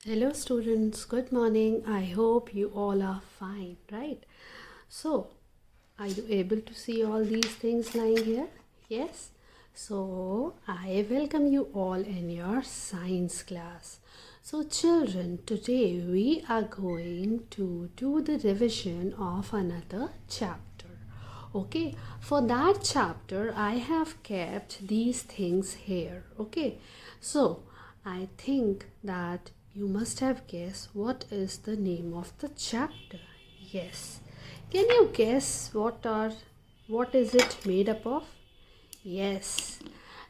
Hello students, good morning. I hope you all are fine, right? So, are you able to see all these things lying here? Yes. So, I welcome you all in your science class. So, children, today we are going to do the revision of another chapter. Okay, for that chapter, I have kept these things here. Okay, so I think that you must have guessed what is the name of the chapter. Yes, can you guess what is it made up of? Yes,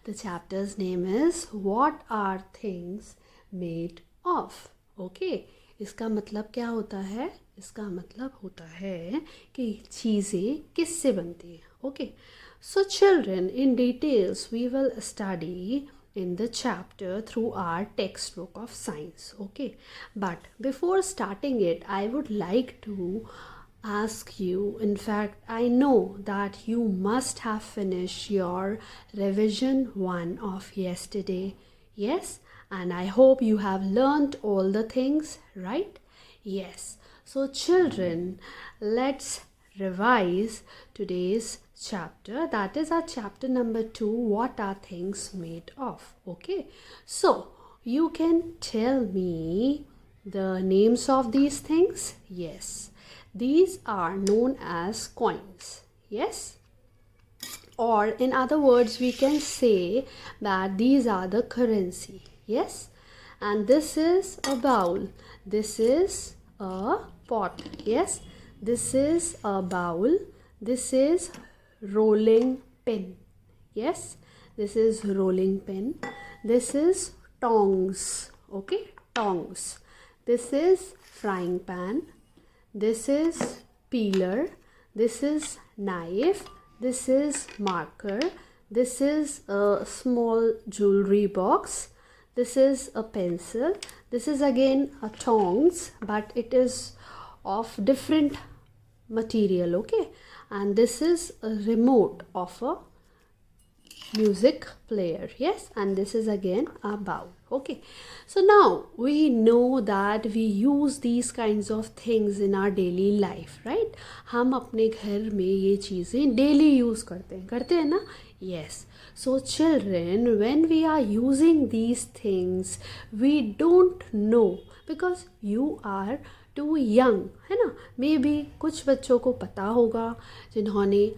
the chapter's name is What Are Things Made Of? Okay, इसका मतलब क्या होता है? इसका मतलब होता है कि चीज़ें किससे बनती हैं. Okay, so children, in details we will study in the chapter through our textbook of science. Okay, but before starting it, I would like to ask you, in fact I know that you must have finished your revision 1 of yesterday. Yes, and I hope you have learned all the things, right? Yes, so children, let's revise today's chapter. That is our chapter number 2, what are things made of. Okay, so you can tell me the names of these things. Yes, these are known as coins. Yes, or in other words we can say that these are the currency. Yes, and this is a bowl, this is a pot. Yes, this is a bowl, this is rolling pin. Yes, this is rolling pin, this is tongs. Okay, tongs, this is frying pan, this is peeler, this is knife, this is marker, this is a small jewelry box, this is a pencil, this is again a tongs, but it is of different material. Okay, and this is a remote of a music player. Yes, and this is again a bowl. Okay, so now we know that we use these kinds of things in our daily life, right? हम अपने घर में ये चीज़ें daily use करते हैं ना? Yes, so children, when we are using these things we don't know because you are too young, है ना? Maybe कुछ बच्चों को पता होगा जिन्होंने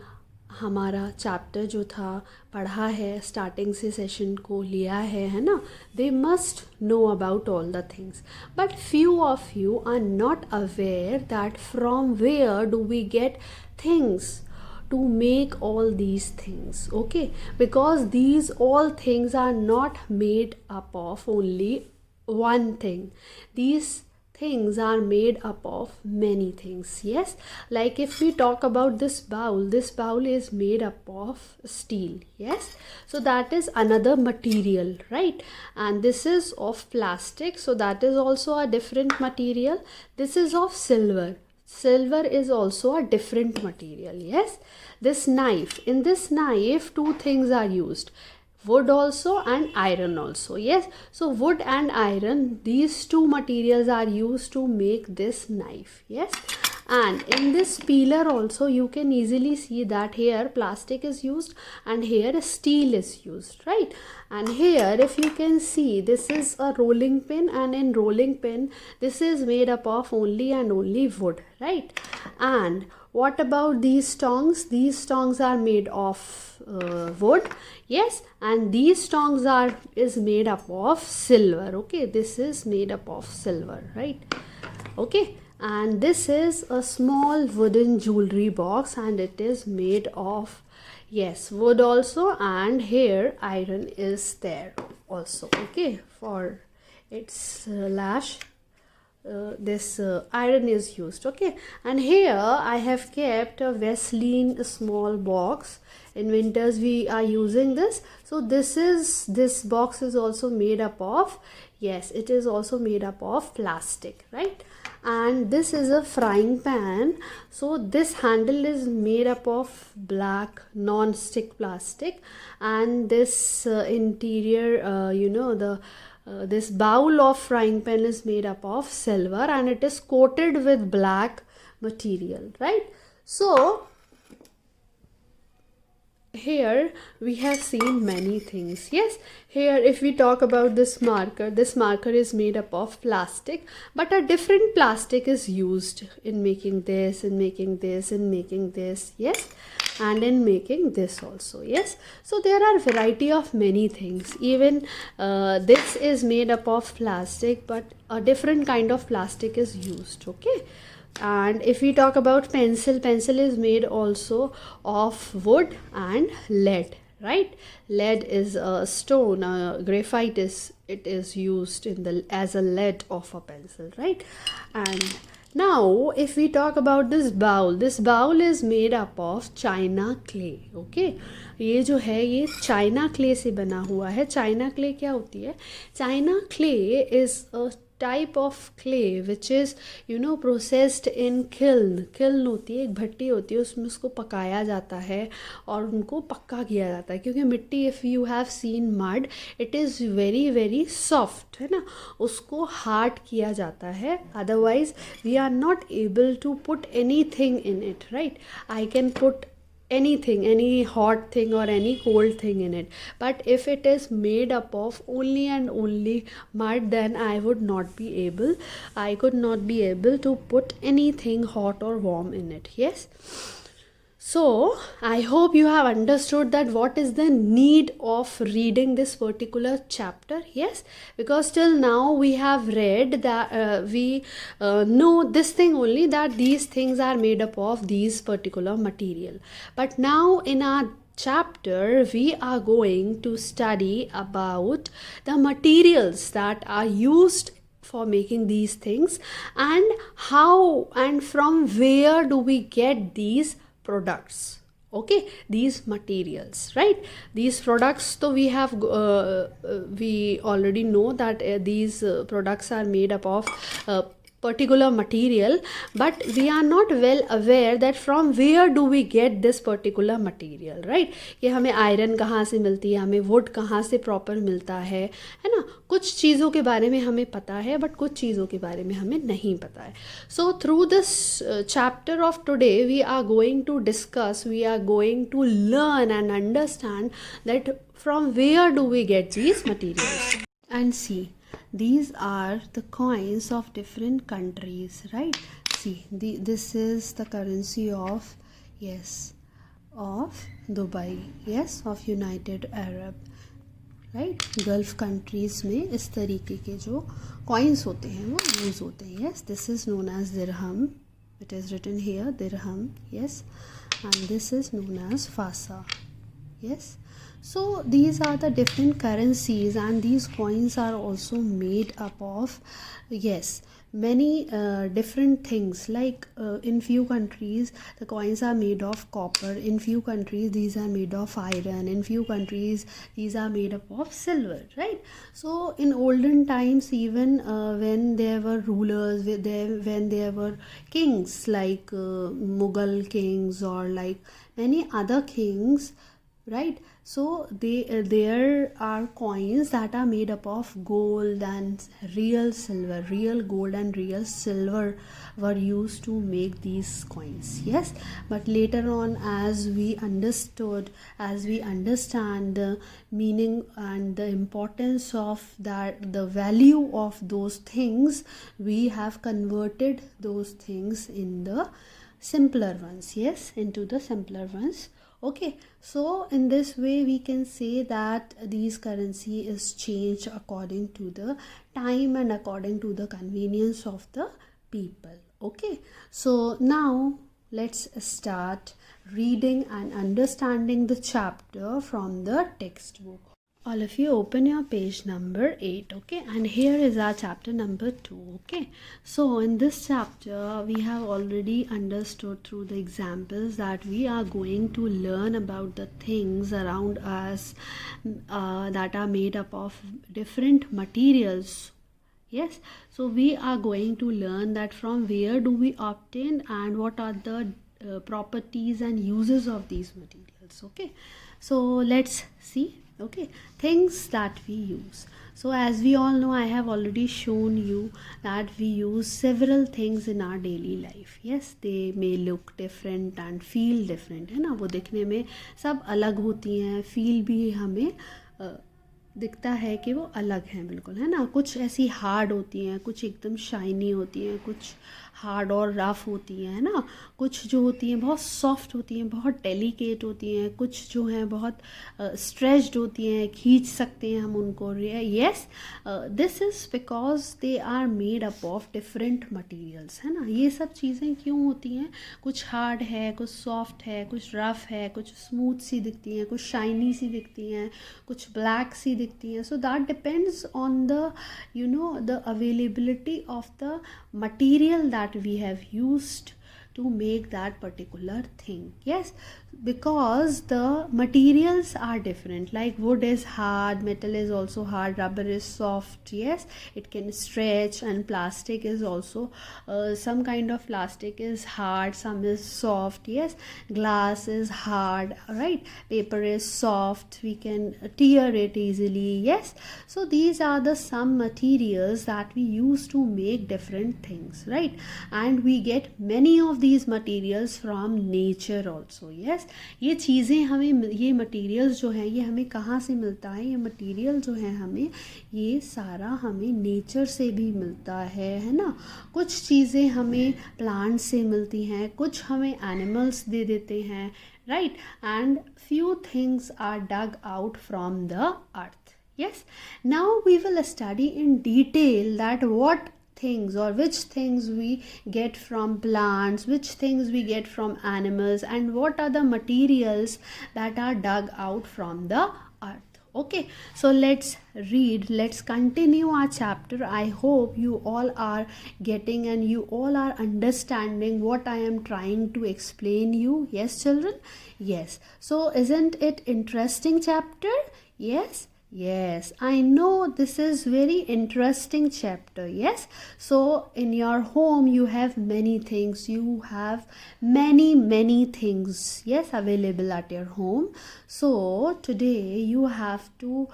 हमारा चैप्टर जो था पढ़ा है, स्टार्टिंग से सेशन को लिया है ना, they must know about all the things, but few of you are not aware that from where do we get things to make all these things. Okay, because these all things are not made up of only one thing. These things are made up of many things. Yes, like if we talk about this bowl is made up of steel. Yes, so that is another material, right? And this is of plastic, so that is also a different material. This is of silver is also a different material. Yes, this knife, in this knife two things are used, wood also and iron also. Yes, so wood and iron, these two materials are used to make this knife. Yes, and in this peeler also you can easily see that here plastic is used and here steel is used, right? And here if you can see, this is a rolling pin, and in rolling pin this is made up of only and only wood, right? And what about these tongs? These tongs are made of wood. Yes, and these tongs are is made up of silver. Okay, this is made up of silver, right? Okay, and this is a small wooden jewelry box, and it is made of, yes, wood also, and here iron is there also. Okay, for its lash, this iron is used. Okay, and here I have kept a Vaseline small box. In winters we are using this, so this box is also made up of, yes, it is also made up of plastic, right? And this is a frying pan, so this handle is made up of black non-stick plastic, and this interior, the this bowl of frying pan is made up of silver and it is coated with black material, right? So here we have seen many things. Yes, here if we talk about this marker is made up of plastic, but a different plastic is used in making this, in making this, in making this, yes, and in making this also. Yes, so there are variety of many things. Even this is made up of plastic, but a different kind of plastic is used. Okay. And if we talk about pencil is made also of wood and lead, right? Lead is a stone, graphite is used in the as a lead of a pencil, right? And now if we talk about this bowl is made up of china clay. Okay, ये जो है ये China clay से बना हुआ है. China clay क्या होती है? China clay is a type of clay which is processed in kiln होती है, एक भट्टी होती है, उसमें उसको पकाया जाता है और उनको पक्का किया जाता है. क्योंकि मिट्टी, if you have seen mud, it is very very soft, है ना, उसको हार्ड किया जाता है. Otherwise we are not able to put anything in it, right? I can put anything, any hot thing or any cold thing in it, but if it is made up of only and only mud, then I could not be able to put anything hot or warm in it. Yes, so I hope you have understood that what is the need of reading this particular chapter. Yes, because till now we have read that we know this thing only, that these things are made up of these particular material. But now in our chapter we are going to study about the materials that are used for making these things, and how and from where do we get these products. Okay, these materials, right? These products, so we have we already know that these products are made up of particular material, but we are not well aware that from where do we get this particular material, right? कि हमें iron कहाँ से मिलती है, हमें would कहाँ से proper मिलता है ना. कुछ चीज़ों के बारे में हमें पता है, बट कुछ चीज़ों के बारे में हमें नहीं पता है. So through this chapter of today we are going to discuss, we are going to learn and understand that from where do we get these materials. And see, these are the coins of different countries, right? See, this is the currency of, yes, of Dubai, yes, of United Arab, right? Gulf countries में इस तरीके के जो coins होते हैं वो use होते हैं. Yes, this is known as dirham. It is written here dirham, yes, and this is known as fasa. Yes, so these are the different currencies, and these coins are also made up of, yes, many different things. Like in few countries the coins are made of copper, in few countries these are made of iron, in few countries these are made up of silver, right? So in olden times, even when there were rulers, when there were kings like Mughal kings or like many other kings, right? So there are coins that are made up of gold and real silver. Real gold and real silver were used to make these coins. Yes, but later on, as we understand the meaning and the importance of that, the value of those things, we have converted those things in the simpler ones. Yes, into the simpler ones. Okay, so in this way we can say that these currency is changed according to the time and according to the convenience of the people. Okay, so now let's start reading and understanding the chapter from the textbook. All of you open your page number 8. Okay, and here is our chapter number 2. Okay, so in this chapter we have already understood through the examples that we are going to learn about the things around us that are made up of different materials. Yes, so we are going to learn that from where do we obtain and what are the properties and uses of these materials. Okay, so let's see Okay, things that we use. So as we all know, I have already shown you that we use several things in our daily life. Yes, they may look different and feel different, है ना, वो दिखने में सब अलग होती हैं, feel भी हमें दिखता है कि वो अलग हैं बिल्कुल, है ना. कुछ ऐसी हार्ड होती हैं, कुछ एकदम शाइनी होती हैं, कुछ हार्ड और रफ़ होती हैं, है ना. कुछ जो होती हैं बहुत सॉफ्ट होती हैं, बहुत डेलिकेट होती हैं, कुछ जो हैं बहुत स्ट्रेच्ड होती हैं, खींच सकते हैं हम उनको. Yes, this is because they are made up of different materials, है ना. ये सब चीज़ें क्यों होती हैं, कुछ हार्ड है, कुछ सॉफ्ट है, कुछ रफ़ है, कुछ स्मूथ सी दिखती हैं, कुछ शाइनी सी दिखती हैं, कुछ ब्लैक सी दिखती हैं. So that depends on the the availability of the material that we have used to make that particular thing. Yes, because the materials are different, like wood is hard, metal is also hard, rubber is soft. Yes, it can stretch, and plastic is also some kind of plastic is hard, some is soft. Yes, glass is hard, right, paper is soft, we can tear it easily. Yes, so these are the some materials that we use to make different things, right, and we get many of these materials from nature also. Yes, ये चीज़ें हमें, ये materials जो हैं ये हमें कहाँ से मिलता है, ये मटेरियल जो है हमें, ये सारा हमें नेचर से भी मिलता है ना. कुछ चीज़ें हमें प्लांट से मिलती हैं, कुछ हमें एनिमल्स दे देते हैं, right, and few things are dug out from the earth. Yes, now we will study in detail that what things or which things we get from plants, which things we get from animals, and what are the materials that are dug out from the earth. Okay, so let's read, let's continue our chapter. I hope you all are getting and you all are understanding what I am trying to explain you. Yes children, yes. So isn't it interesting chapter? Yes. Yes, I know this is very interesting chapter. Yes, so in your home you have many things, you have many things, yes, available at your home. So today you have to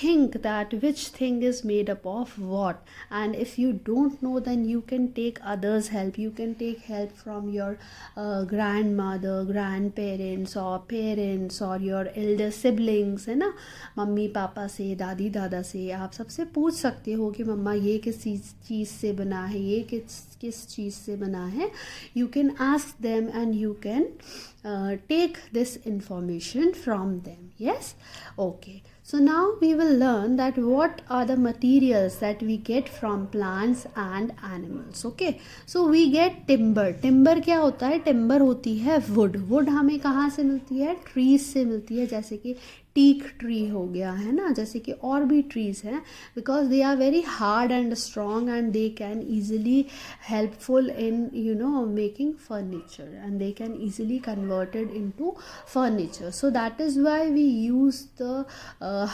think that which thing is made up of what, and if you don't know then you can take others help. You can take help from your grandmother, grandparents, or parents, or your elder siblings, है ना. Mummy papa से, दादी दादा से आप सबसे पूछ सकते हो कि मम्मा ये किस चीज़ से बना है, ये किस चीज़ से बना है. You can ask them and you can take this information from them. Yes, okay, so now we will learn that what are the materials that we get from plants and animals. Okay, so we get timber क्या होता है, timber होती है wood हमें कहाँ से मिलती है, trees से मिलती है, जैसे कि टीक ट्री हो गया, है ना, जैसे कि और भी ट्रीज हैं, because they are very hard and strong and they can easily helpful in making furniture, and they can easily converted into furniture. So that is why we use the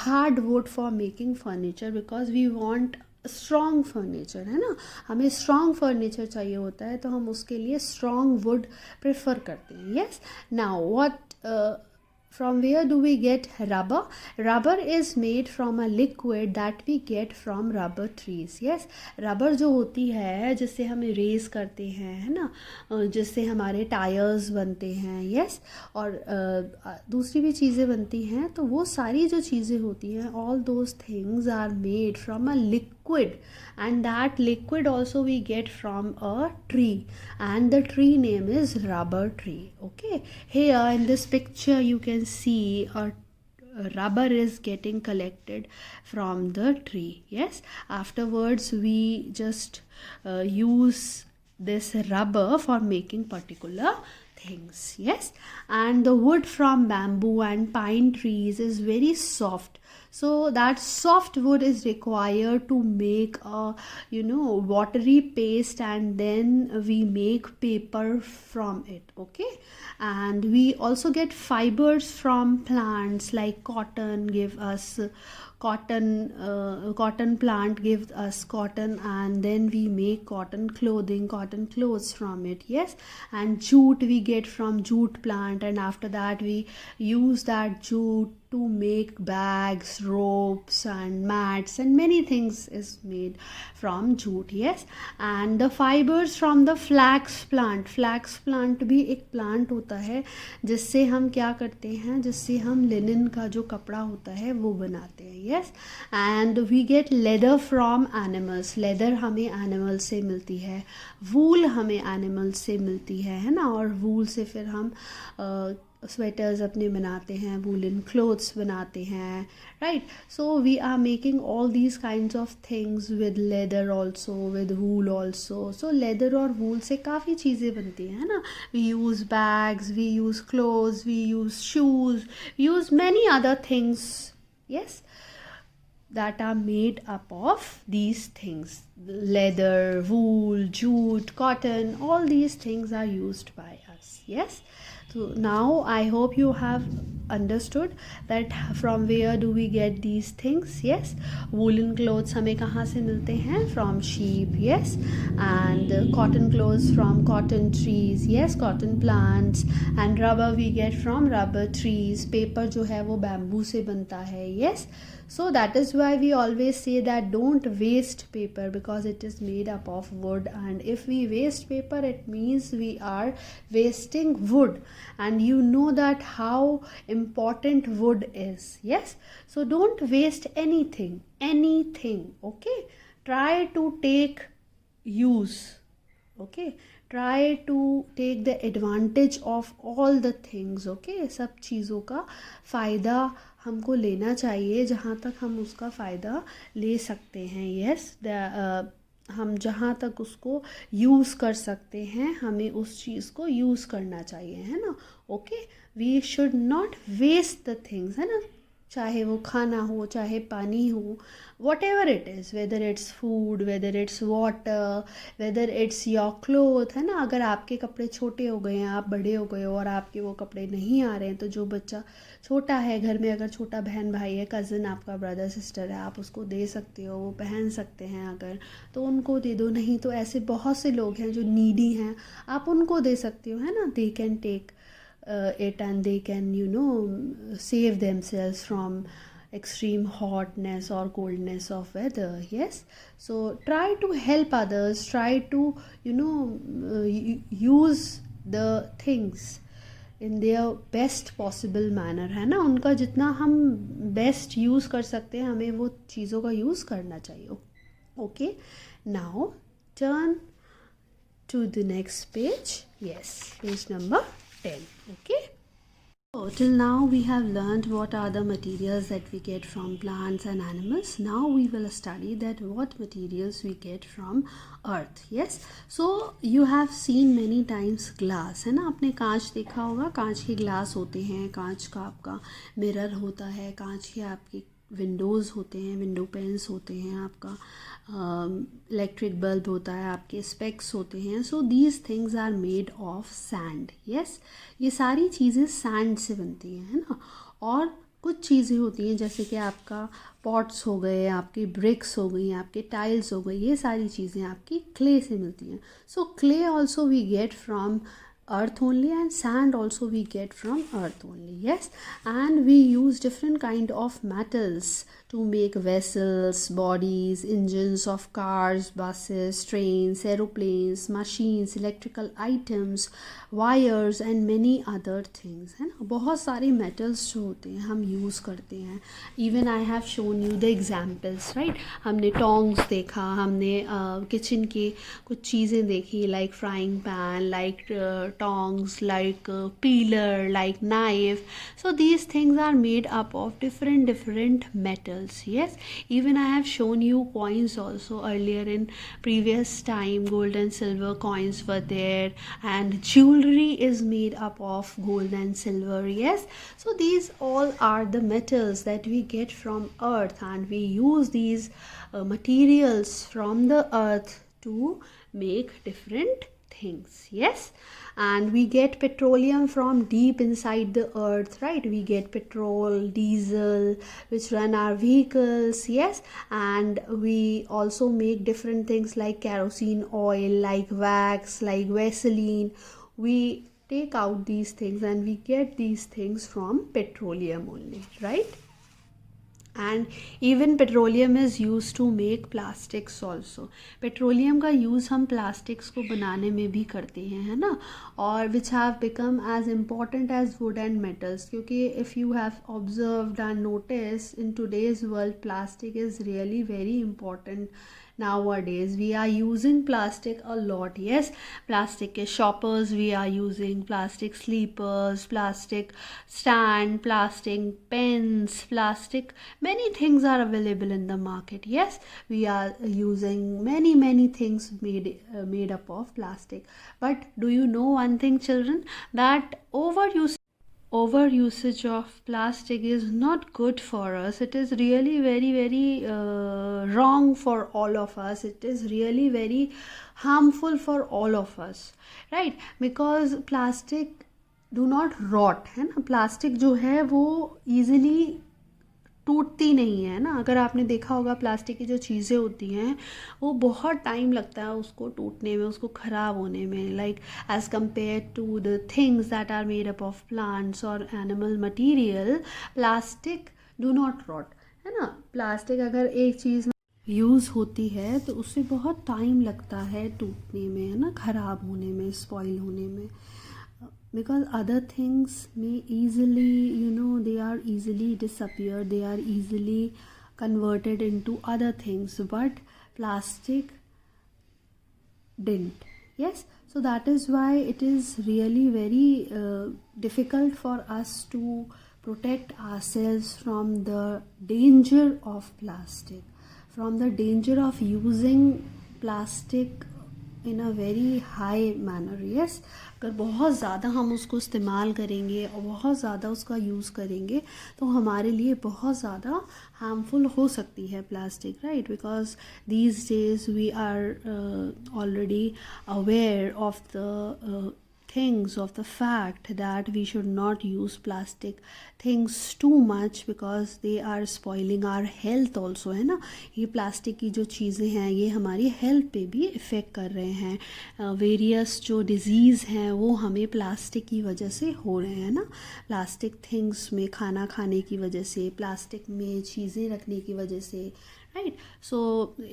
hard wood for making furniture, because we want strong furniture, है ना. हमें strong furniture चाहिए होता है, तो हम उसके लिए स्ट्रॉन्ग वुड प्रेफर करते हैं. Yes, now what from where do we get rubber? Rubber is made from a liquid that we get from rubber trees. Yes, rubber जो होती है जिससे हम रेस करते हैं, है ना, जिससे हमारे टायर्स बनते हैं. yes, और दूसरी भी चीज़ें बनती हैं, तो वो सारी जो चीज़ें होती हैं, all those things are made from a liquid, and that liquid also we get from a tree, and the tree name is rubber tree. Okay, here in this picture you can see a rubber is getting collected from the tree. Yes, afterwards we just use this rubber for making particular things. Yes, and the wood from bamboo and pine trees is very soft, so that soft wood is required to make a watery paste, and then we make paper from it. Okay, and we also get fibers from plants, like cotton give us cotton plant gives us cotton, and then we make cotton clothing, cotton clothes from it. Yes, and jute we get from jute plant, and after that we use that jute to make bags, ropes and mats, and many things is made from jute. Yes, and the fibers from the flax plant भी एक plant होता है जिससे हम क्या करते हैं, जिससे हम लिनन का जो कपड़ा होता है वो बनाते हैं. Yes, and we get leather from animals, leather हमें एनिमल से मिलती है, वूल हमें एनिमल से मिलती है ना, और वूल से फिर हम स्वेटर्स अपने बनाते हैं, वूलन क्लोथ्स बनाते हैं. Right, so we are making all these kinds of things with leather also, with wool also. So leather और वूल से काफ़ी चीज़ें बनती हैं ना. We use bags, we use clothes, we use shoes, we use many other things. Yes, that are made up of these things: leather, wool, jute, cotton. All these things are used by us. Yes, so now I hope you have understood that from where do we get these things. Yes, woolen clothes हमें कहाँ से मिलते हैं? From sheep. Yes, and cotton clothes from cotton trees. Yes, cotton plants. And rubber we get from rubber trees. Paper जो है वो bamboo से बनता है. Yes, so that is why we always say that don't waste paper, because it is made up of wood, and if we waste paper it means we are wasting wood, and you know that how important wood is. Yes, so don't waste anything. Okay, try to take use. Okay, try to take the advantage of all the things. Okay, सब चीज़ों का फ़ायदा हमको लेना चाहिए जहाँ तक हम उसका फ़ायदा ले सकते हैं. यस, हम जहाँ तक उसको यूज़ कर सकते हैं हमें उस चीज़ को यूज़ करना चाहिए, है ना. Okay, we should not waste the things, है ना. चाहे वो खाना हो, चाहे पानी हो, whatever it is, whether it's food, whether it's water, whether it's your cloth, है ना. अगर आपके कपड़े छोटे हो गए हैं, आप बड़े हो गए हो और आपके वो कपड़े नहीं आ रहे हैं, तो जो बच्चा छोटा है घर में, अगर छोटा बहन भाई है, कज़न आपका, ब्रदर सिस्टर है, आप उसको दे सकते हो, वो पहन सकते हैं अगर, तो उनको दे दो. नहीं तो ऐसे बहुत से लोग हैं जो नीडी हैं, आप उनको दे सकते हो, है ना. They can take it, and they can, you know, save themselves from extreme hotness or coldness of weather. Yes, so try to help others, try to, you know, use the things in their best possible manner, है ना. उनका जितना हम best use कर सकते हैं हमें वो चीज़ों का यूज़ करना चाहिए. Okay, now turn to the next page. Yes, page number 10. Okay, so till now we have learned what are the materials that we get from plants and animals. Now we will study that what materials we get from earth. Yes, so you have seen many times glass, है ना. आपने कांच देखा होगा, कांच के glass होते हैं, कांच का आपका मिरर होता है, कांच के आपके विंडोज़ होते हैं, विंडो पेन्स होते हैं, आपका इलेक्ट्रिक बल्ब होता है, आपके स्पेक्स होते हैं. So these things are made of sand. Yes, ये सारी चीज़ें सैंड से बनती हैं, है ना. और कुछ चीज़ें होती हैं जैसे कि आपका पॉट्स हो गए, आपकी ब्रिक्स हो गई, आपके टाइल्स हो गई, ये सारी चीज़ें आपकी क्ले से मिलती हैं. So clay also we get from earth only, and sand also we get from earth only. Yes, and we use different kind of metals to make vessels, bodies, engines of cars, buses, trains, aeroplanes, machines, electrical items, wires and many other things, है ना. बहुत सारे metals जो होते हैं हम use करते हैं. Even I have shown you the examples, right. हमने tongs देखा, हमने kitchen की कुछ चीज़ें देखी, like frying pan, like tongs, like peeler, like knife. So these things are made up of different metals. Yes, even I have shown you coins also earlier in previous time. Gold and silver coins were there, and jewelry is made up of gold and silver. Yes, so these all are the metals that we get from earth, and we use these materials from the earth to make different things. Yes, and we get petroleum from deep inside the earth, right? We get petrol, diesel, which run our vehicles. Yes, and we also make different things like kerosene oil, like wax, like Vaseline. We take out these things and we get these things from petroleum only, right? And even petroleum is used to make plastics also. Petroleum का use हम plastics को बनाने में भी करते हैं, है ना? और which have become as important as wood and metals, क्योंकि if you have observed and notice in today's world plastic is really very important. Nowadays we are using plastic a lot. Yes, plastic shoppers we are using, plastic sleepers, plastic stand, plastic pens, plastic, many things are available in the market. Yes, we are using many things made up of plastic. But do you know one thing, children, that overusage of plastic is not good for us. It is really very wrong for all of us. It is really very harmful for all of us, right? Because plastic do not rot, है ना? Plastic जो है वो easily टूटती नहीं है ना. अगर आपने देखा होगा प्लास्टिक की जो चीज़ें होती हैं वो बहुत टाइम लगता है उसको टूटने में, उसको ख़राब होने में, like as compare to the things that are made up of plants और animal material. Plastic do not rot, है ना? प्लास्टिक अगर एक चीज़ यूज़ होती है तो उससे बहुत टाइम लगता है टूटने में, है ना, ख़राब होने में, स्पॉइल होने में. Because other things may easily, they are easily disappear, they are easily converted into other things, but plastic didn't. Yes, so that is why it is really very difficult for us to protect ourselves from the danger of plastic, from the danger of using plastic in a very high manner. Yes, अगर बहुत ज़्यादा हम उसको इस्तेमाल करेंगे और बहुत ज़्यादा उसका यूज़ करेंगे तो हमारे लिए बहुत ज़्यादा हार्मफुल हो सकती है plastic, right? Because these days we are already aware of the things, of the fact that we should not use plastic things too much because they are spoiling our health also, है ना? ये plastic की जो चीज़ें हैं ये हमारी health पे भी इफ़ेक्ट कर रहे हैं. वेरियस जो डिज़ीज़ हैं वो हमें प्लास्टिक की वजह से हो रहे हैं ना. प्लास्टिक थिंग्स में खाना खाने की वजह से, प्लास्टिक में चीज़ें रखने की वजह से, right? So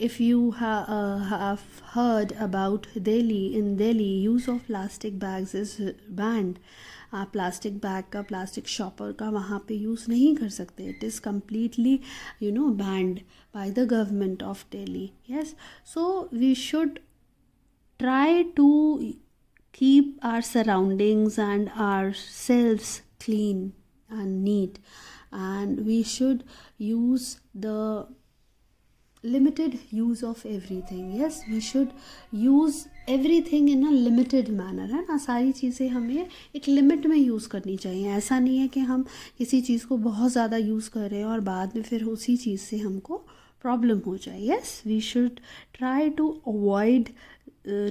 if you have heard about Delhi, in Delhi use of plastic bags is banned. आप प्लास्टिक बैग का, प्लास्टिक शॉपर का वहाँ पे यूज़ नहीं कर सकते. It is completely banned by the government of Delhi. Yes, so we should try to keep our surroundings and ourselves clean and neat, and we should use the limited use of everything. Yes, we should use everything in a limited manner, है ना? सारी चीज़ें हमें एक limit में use करनी चाहिए. ऐसा नहीं है कि हम किसी चीज़ को बहुत ज़्यादा यूज़ कर रहे हैं और बाद में फिर उसी चीज़ से हमको प्रॉब्लम हो जाए. Yes, we should try to avoid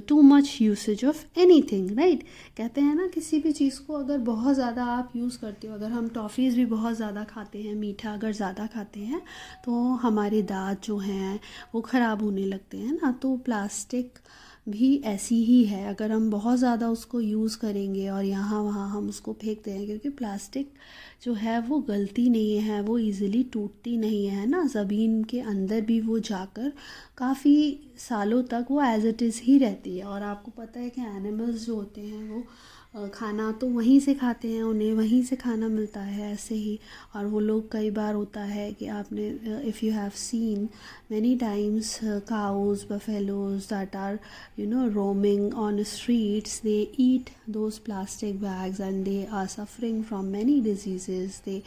too much usage of anything, right? कहते हैं ना, किसी भी चीज़ को अगर बहुत ज़्यादा आप यूज़ करते हो, अगर हम टॉफ़ीज़ भी बहुत ज़्यादा खाते हैं, मीठा अगर ज़्यादा खाते हैं तो हमारे दांत जो हैं वो ख़राब होने लगते हैं ना. तो प्लास्टिक भी ऐसी ही है. अगर हम बहुत ज़्यादा उसको यूज़ करेंगे और यहाँ वहाँ हम उसको फेंकते हैं, क्योंकि प्लास्टिक जो है वो गलती नहीं है, वो इजीली टूटती नहीं है ना. ज़मीन के अंदर भी वो जाकर काफ़ी सालों तक वो एज इट इज़ ही रहती है. और आपको पता है कि एनिमल्स जो होते हैं वो खाना तो वहीं से खाते हैं, उन्हें वहीं से खाना मिलता है ऐसे ही. और वो लोग, कई बार होता है कि आपने, if you have scene many times cows, buffaloes that are roaming on streets, they eat those plastic bags and they are suffering from many diseases. They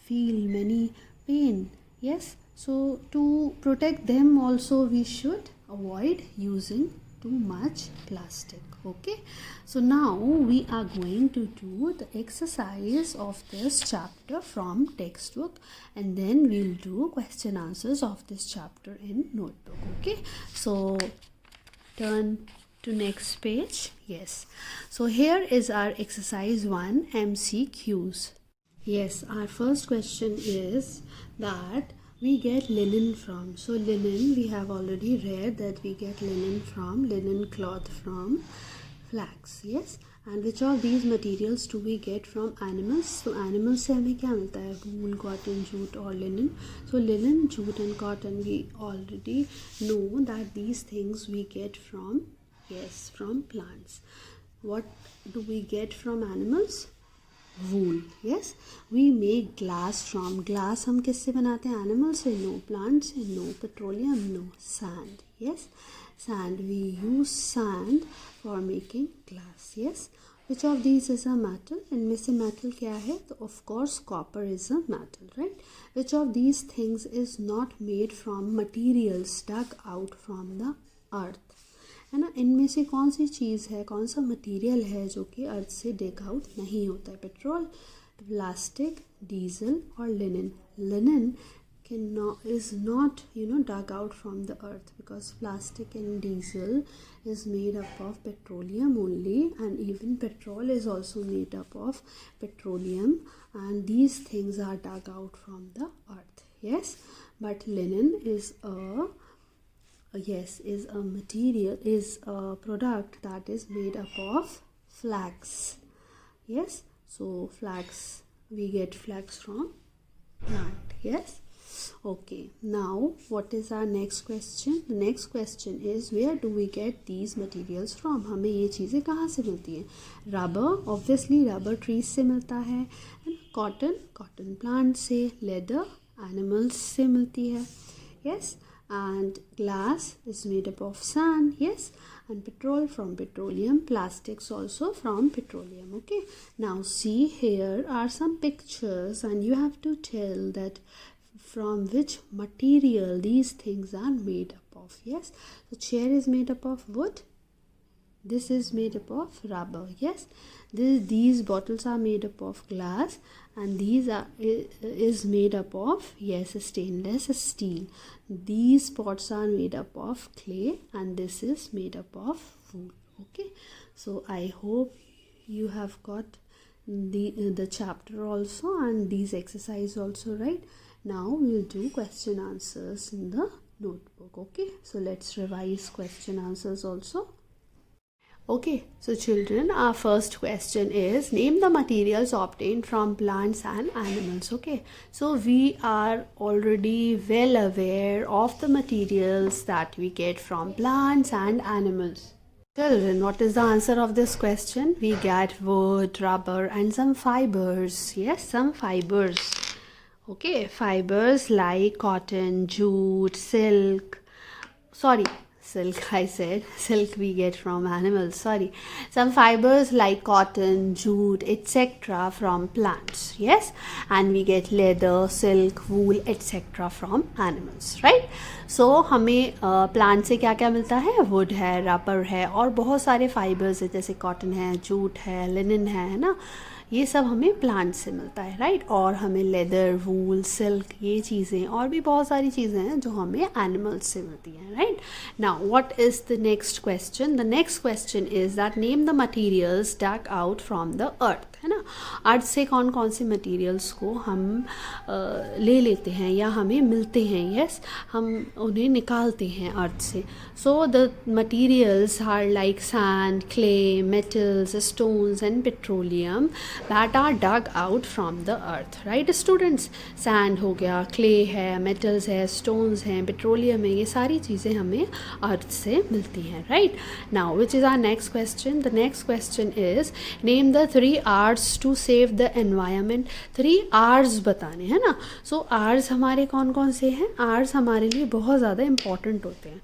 feel many pain. Yes, so to protect them also we should avoid using too much plastic. Okay, so now we are going to do the exercise of this chapter from textbook, and then we'll do question answers of this chapter in notebook. Okay, so turn to next page. Yes. So here is our exercise 1 MCQs. Yes, our first question is that we get linen from. So linen, we have already read that we get linen cloth from flax. Yes. And which of these materials do we get from animals? So animals से हमें क्या मिलता है? Wool, cotton, jute और linen. So linen, jute and cotton, we already know that these things we get from, yes, from plants. What do we get from animals? Wool. Yes. We make glass from. Glass हम किससे बनाते हैं? Animal से? No. Plant से? No. Petroleum? No. Sand. Yes. Sand. We use sand for making glass. Yes. Which of these is a metal? इनमें से metal क्या है? तो of course copper is a metal, right? Which of these things is not made from materials dug out from the earth? है ना, इनमें से कौन सी चीज़ है, कौन सा मटेरियल है जो कि अर्थ से डिग आउट नहीं होता है? पेट्रोल, प्लास्टिक, डीजल और linen. Linen is not dug out from the earth because plastic and diesel is made up of petroleum only, and even petrol is also made up of petroleum, and these things are dug out from the earth. Yes, but linen is a material, is a product that is made up of flax. Yes, so flax, we get flax from plant. Yes. Okay, now what is our next question? The next question is, where do we get these materials from? हमें ये चीज़ें कहाँ से मिलती हैं? Rubber, obviously rubber trees से मिलता है. कॉटन प्लांट से. लेदर एनिमल्स से मिलती है. Yes. And glass is made up of sand. Yes. And petrol from petroleum. Plastics also from petroleum. Okay, now see, here are some pictures and you have to tell that from which material these things are made up of. Yes, the chair is made up of wood. This is made up of rubber. Yes, these bottles are made up of glass, and these is made up of, yes, stainless steel. These pots are made up of clay, and this is made up of wood. Okay, so I hope you have got the chapter also and these exercise also, right? Now we will do question answers in the notebook. Okay, so let's revise question answers also. Okay, so children, our first question is, name the materials obtained from plants and animals. Okay, so we are already well aware of the materials that we get from plants and animals. Children, what is the answer of this question? We get wood, rubber and some fibers. Yes, some fibers. Okay, fibers like cotton, jute, silk. Silk, I said. Silk we get from animals. Sorry. Some fibers like cotton, jute, etc. from plants. Yes. And we get leather, silk, wool, etc. from animals. Right. So हमें plant से क्या क्या मिलता है? Would है, rubber है और बहुत सारे फाइबर्स है, जैसे कॉटन है, जूट है, लिनन है ना, ये सब हमें प्लांट से मिलता है. राइट. और हमें लेदर, वूल, सिल्क, ये चीज़ें और भी बहुत सारी चीज़ें हैं जो हमें एनिमल्स से मिलती हैं. Right. Now what is the next question? The next question is that name the materials dug out from the earth. है ना, अर्थ से कौन कौन से मटीरियल्स को हम ले लेते हैं या हमें मिलते हैं. यस, हम उन्हें निकालते हैं अर्थ से. So the materials are like sand, clay, metals, stones and petroleum that are dug out from the earth. Right students, sand हो गया, clay है, metals है, stones हैं, petroleum है, ये सारी चीज़ें हमें अर्थ से मिलती हैं. Right. Now which is our next question? The next question is, name the 3 R's to save the environment. 3 R's बताने हैं ना. So R's हमारे कौन कौन से हैं? R's हमारे लिए बहुत ज़्यादा important होते हैं.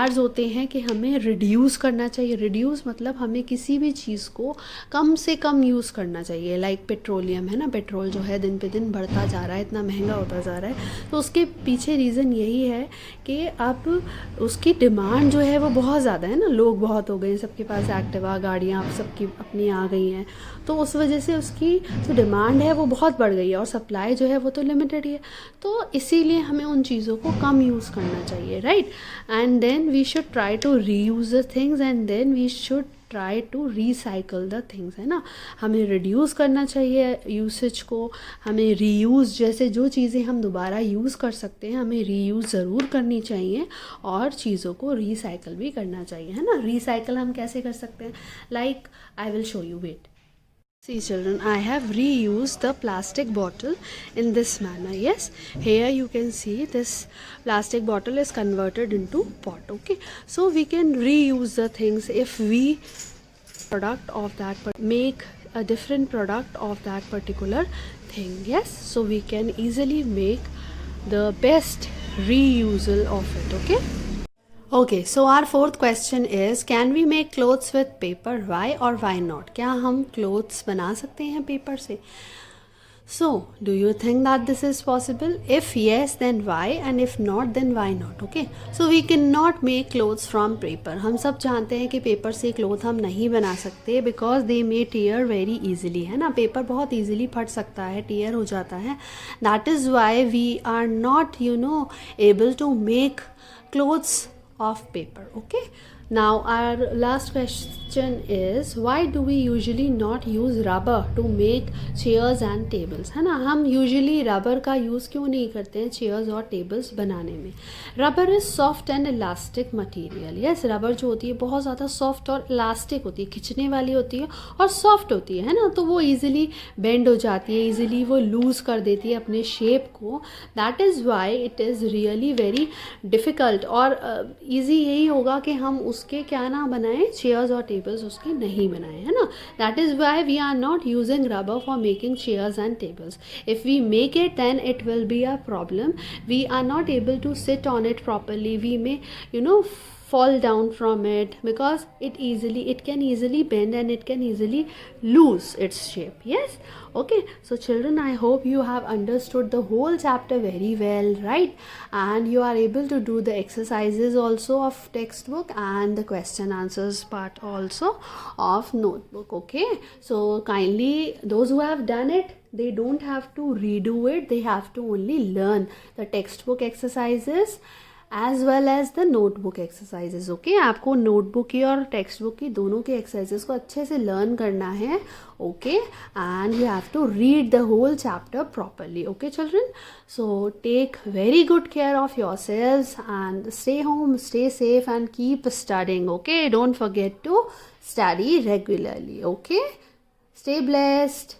R's होते हैं कि हमें reduce करना चाहिए. reduce मतलब हमें किसी भी चीज़ को कम से कम यूज़ करना चाहिए. लाइक पेट्रोलियम है ना, पेट्रोल जो है दिन पे दिन बढ़ता जा रहा है, इतना महंगा होता जा रहा है. तो उसके पीछे रीज़न यही है कि अब उसकी डिमांड जो है वो बहुत ज़्यादा है ना, लोग बहुत हो गए, सबके पास एक्टिवा गाड़ियाँ सबकी अपनी आ गई हैं. तो उस वजह से उसकी जो डिमांड है वो बहुत बढ़ गई है और सप्लाई जो है वो तो लिमिटेड ही है। तो इसीलिए हमें उन चीज़ों को कम यूज़ करना चाहिए, right. And then we should try to reuse the things and then we should try to recycle the things, है ना। हमें रिड्यूस करना चाहिए यूसेज को, हमें रीयूज़ जैसे जो चीज़ें हम दोबारा यूज़ कर सकते हैं हमें रीयूज़ ज़रूर करनी चाहिए और चीज़ों को रिसाइकल भी करना चाहिए, है ना। रिसाइकल हम कैसे कर सकते हैं, like I will show you, wait. See children, I have reused the plastic bottle in this manner. Yes, here you can see this plastic bottle is converted into pot. Okay, so we can reuse the things if we product of that make a different product of that particular thing. Yes, so we can easily make the best reusal of it. Okay. Okay, so our fourth question is, can we make clothes with paper? Why or why not? क्या हम clothes बना सकते हैं paper से? So, do you think that this is possible? If yes, then why? And if not, then why not? Okay, so we cannot make clothes from paper. हम सब जानते हैं कि paper से cloth हम नहीं बना सकते because they may tear very easily, है ना। paper बहुत easily फट सकता है, tear हो जाता है. That is why we are not, able to make clothes of paper. Okay, now our last question is, why do we usually not use rubber to make chairs and tables, है ना। हम usually rubber का use क्यों नहीं करते हैं chairs और tables बनाने में। rubber is soft and elastic material. yes, rubber जो होती है बहुत ज़्यादा soft और elastic होती है, खिंचने वाली होती है और soft होती है ना, तो वो easily bend हो जाती है, easily वो lose कर देती है अपने shape को. that is why it is really very difficult और easy यही होगा कि हम उसके क्या ना बनाएं, chairs और tables उसके नहीं बनाएं, है ना। that is why we are not using rubber for making chairs and tables. if we make it then it will be a problem. we are not able to sit on it properly. we may fall down from it because it can easily bend and it can easily lose its shape. yes, okay, so children, I hope you have understood the whole chapter very well, right? and you are able to do the exercises also of textbook and the question answers part also of notebook. okay, so kindly those who have done it, they don't have to redo it, they have to only learn the textbook exercises as well as the notebook exercises. okay, आपको notebook की और textbook की दोनों के exercises को अच्छे से learn करना है. okay, and you have to read the whole chapter properly. okay children, so take very good care of yourselves and stay home, stay safe and keep studying. okay, don't forget to study regularly. okay, stay blessed.